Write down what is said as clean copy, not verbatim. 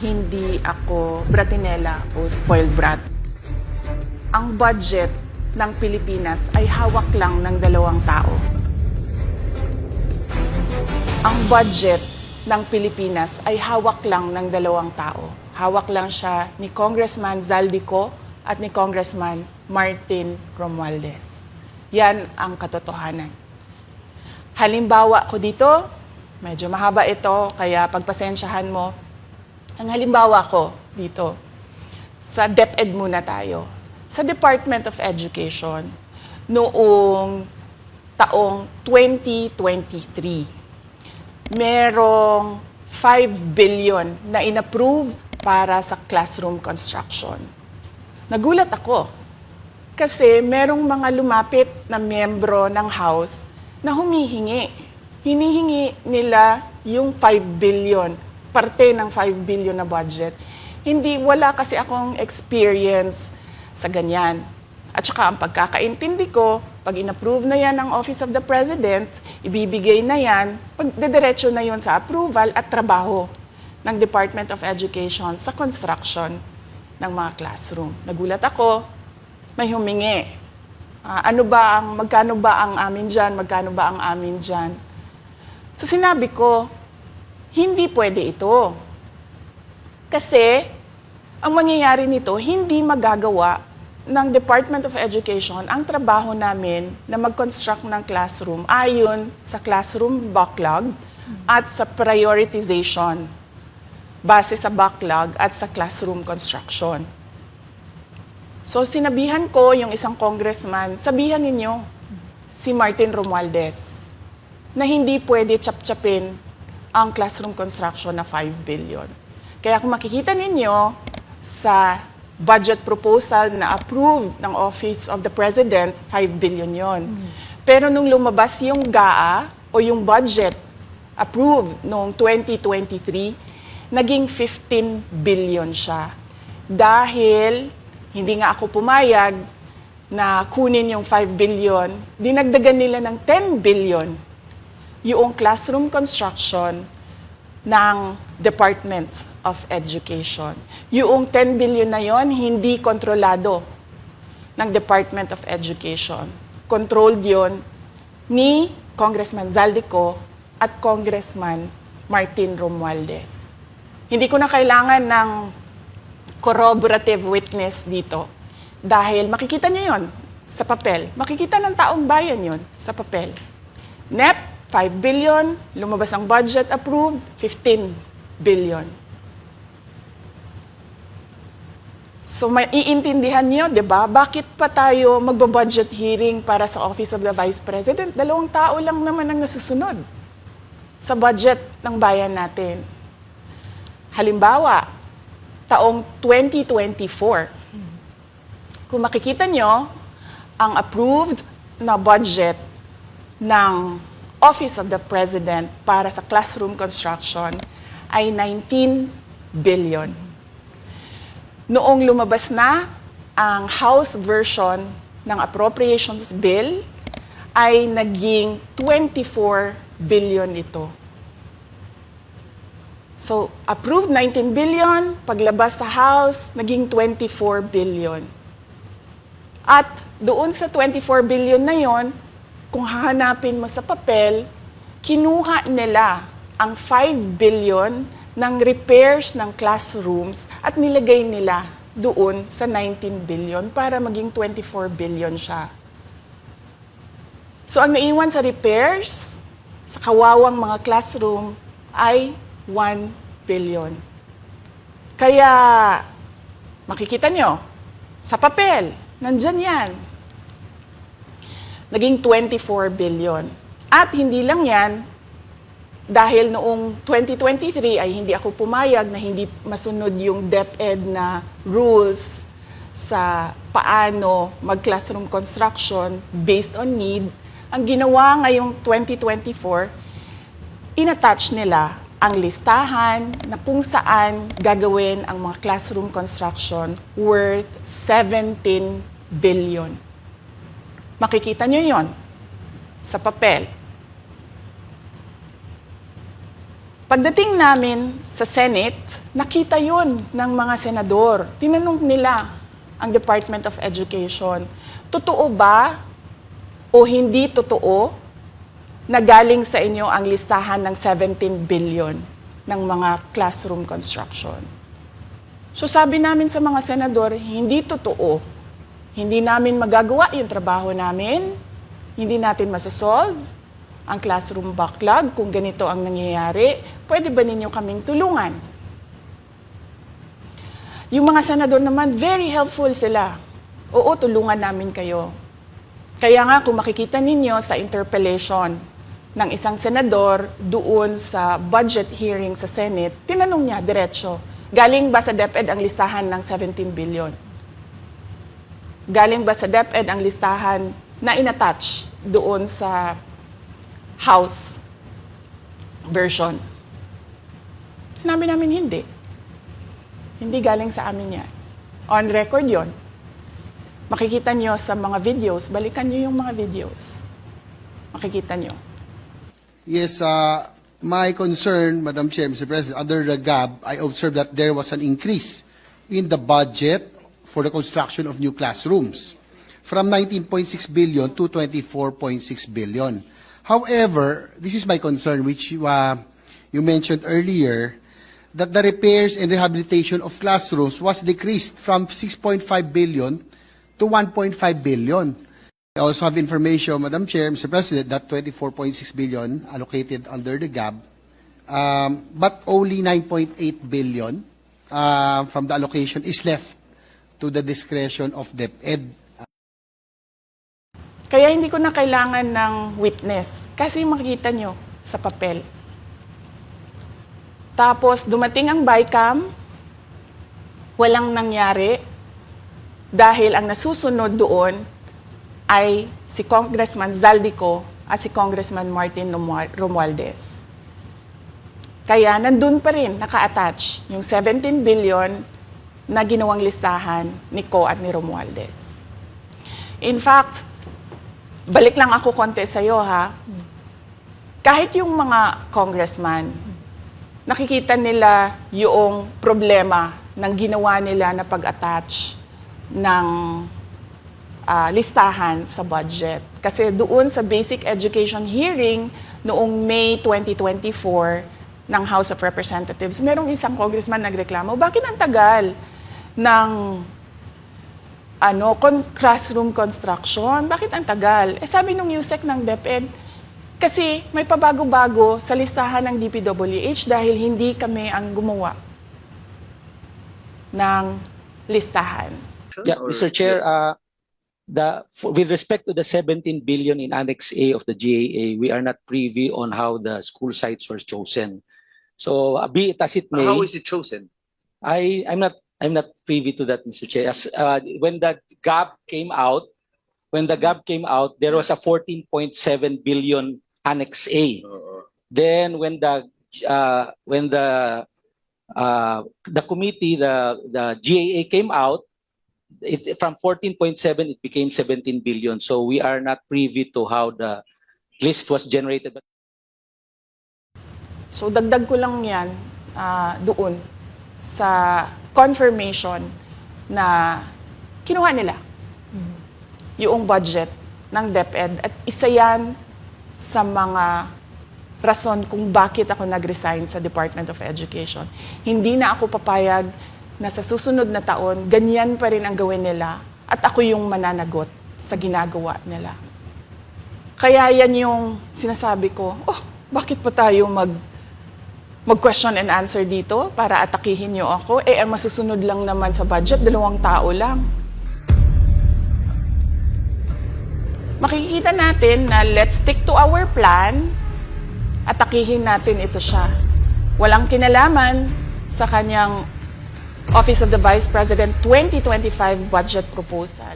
Hindi ako bratinela o spoiled brat. Ang budget ng Pilipinas ay hawak lang ng 2 tao. Ang budget ng Pilipinas ay hawak lang ng 2 tao. Hawak lang siya ni Congressman Zaldico at ni Congressman Martin Romualdez. Yan ang katotohanan. Halimbawa ko dito, medyo mahaba ito, kaya pagpasensyahan mo. Ang halimbawa ko dito, sa DepEd muna tayo. Sa Department of Education, noong taong 2023, merong 5 billion na inapprove para sa classroom construction. Nagulat ako kasi merong mga lumapit na miyembro ng House na humihingi. Hinihingi nila yung 5 billion, parte ng 5 billion na budget. Wala kasi akong experience sa ganyan. At saka ang pagkakaintindi ko, pag inapprove na yan ng Office of the President, ibibigay na yan, pagdediretso na yun sa approval at trabaho ng Department of Education sa construction ng mga classroom. Nagulat ako, may humingi. Magkano ba ang amin dyan? Magkano ba ang amin dyan? So sinabi ko, hindi pwede ito. Kasi ang mangyayari nito, hindi magagawa ng Department of Education ang trabaho namin na mag-construct ng classroom ayon sa classroom backlog at sa prioritization base sa backlog at sa classroom construction. So sinabihan ko yung isang congressman, sabihan ninyo si Martin Romualdez na hindi pwede chap-chapin ang classroom construction na 5 billion. Kaya kung makikita ninyo sa budget proposal na approved ng Office of the President, 5 billion yon. Pero nung lumabas yung GAA o yung budget approved noong 2023, naging 15 billion siya. Dahil hindi nga ako pumayag na kunin yung 5 billion, dinagdagan nila ng 10 billion yung classroom construction ng Department of Education. Yung 10 billion na yon hindi kontrolado ng Department of Education. Controlled yon ni Congressman Zaldico at Congressman Martin Romualdez. Hindi ko na kailangan ng corroborative witness dito dahil makikita niyo yon sa papel. Makikita ng taong bayan yon sa papel. NEP, 5 billion, lumabas ang budget approved, 15 billion. So maiintindihan niyo, 'di ba? Bakit pa tayo magbo-budget hearing para sa Office of the Vice President? 2 tao lang naman ang nasusunod sa budget ng bayan natin. Halimbawa, taong 2024. Kung makikita niyo, ang approved na budget ng Office of the President para sa classroom construction ay 19 billion. Noong lumabas na ang House version ng Appropriations Bill, ay naging 24 billion ito. So, approved 19 billion, paglabas sa House, naging 24 billion. At doon sa 24 billion na yon, kung hahanapin mo sa papel, kinuha nila ang 5 billion ng repairs ng classrooms at nilagay nila doon sa 19 billion para maging 24 billion siya. So ang naiwan sa repairs, sa kawawang mga classroom, ay 1 billion. Kaya, makikita nyo, sa papel, nandyan yan. Naging 24 billion. At hindi lang yan, dahil noong 2023 ay hindi ako pumayag na hindi masunod yung DepEd na rules sa paano mag-classroom construction based on need, ang ginawa ngayong 2024, inattach nila ang listahan na kung saan gagawin ang mga classroom construction worth 17 billion. Makikita nyo yon sa papel. Pagdating namin sa Senate, nakita yun ng mga senador. Tinanong nila ang Department of Education, totoo ba o hindi totoo na galing sa inyo ang listahan ng 17 billion ng mga classroom construction? So sabi namin sa mga senador, hindi totoo. Hindi namin magagawa yung trabaho namin. Hindi natin masasolve ang classroom backlog kung ganito ang nangyayari. Pwede ba ninyo kaming tulungan? Yung mga senador naman, very helpful sila. Oo, tulungan namin kayo. Kaya nga, kung makikita ninyo sa interpellation ng isang senador doon sa budget hearing sa Senate, tinanong niya diretso, galing ba sa DepEd ang listahan ng 17 billion? Galing ba sa DepEd ang listahan na inattach doon sa House version? Sinabi namin hindi. Hindi galing sa amin yan. On record yon. Makikita nyo sa mga videos, balikan nyo yung mga videos. Makikita nyo. Yes, my concern, Madam Chair, Mr. President, under the GAB, I observed that there was an increase in the budget for the construction of new classrooms from 19.6 billion to 24.6 billion. However, this is my concern, which you mentioned earlier, that the repairs and rehabilitation of classrooms was decreased from 6.5 billion to 1.5 billion. I also have information, Madam Chair, Mr. President, that 24.6 billion allocated under the GAB, but only 9.8 billion from the allocation is left to the discretion of DepEd. Kaya hindi ko na kailangan ng witness kasi makikita nyo sa papel. Tapos dumating ang BICAM, walang nangyari dahil ang nasusunod doon ay si Congressman Zaldico at si Congressman Martin Romualdez. Kaya nandun pa rin naka-attach yung 17 billion na ginawang listahan ni Co at ni Romualdez. In fact, balik lang ako konti sa'yo ha. Kahit yung mga congressman, nakikita nila yung problema ng ginawa nila na pag-attach ng listahan sa budget. Kasi doon sa basic education hearing noong May 2024 ng House of Representatives, merong isang congressman nagreklamo, bakit ang tagal ng classroom construction? Bakit ang tagal? Sabi nung USEC ng DepEd, kasi may pabago-bago sa listahan ng DPWH dahil hindi kami ang gumawa ng listahan. Yeah, Mr. Chair, with respect to the 17 billion in Annex A of the GAA, we are not privy on how the school sites were chosen. So, be it as it may, How is it chosen? I'm not privy to that, Mr. Chair. As, when the GAP came out, there was a 14.7 billion Annex A. Then when the committee, the GAA came out, from 14.7 it became 17 billion. So we are not privy to how the list was generated. So dagdag ko lang yan doon sa confirmation na kinuha nila yung budget ng DepEd at isa yan sa mga rason kung bakit ako nag-resign sa Department of Education. Hindi na ako papayag na sa susunod na taon, ganyan pa rin ang gawin nila at ako yung mananagot sa ginagawa nila. Kaya yan yung sinasabi ko, bakit pa tayo mag-question and answer dito para atakihin niyo ako? Ang masusunod lang naman sa budget, 2 tao lang. Makikita natin na let's stick to our plan, atakihin natin ito siya. Walang kinalaman sa kanyang Office of the Vice President 2025 budget proposal.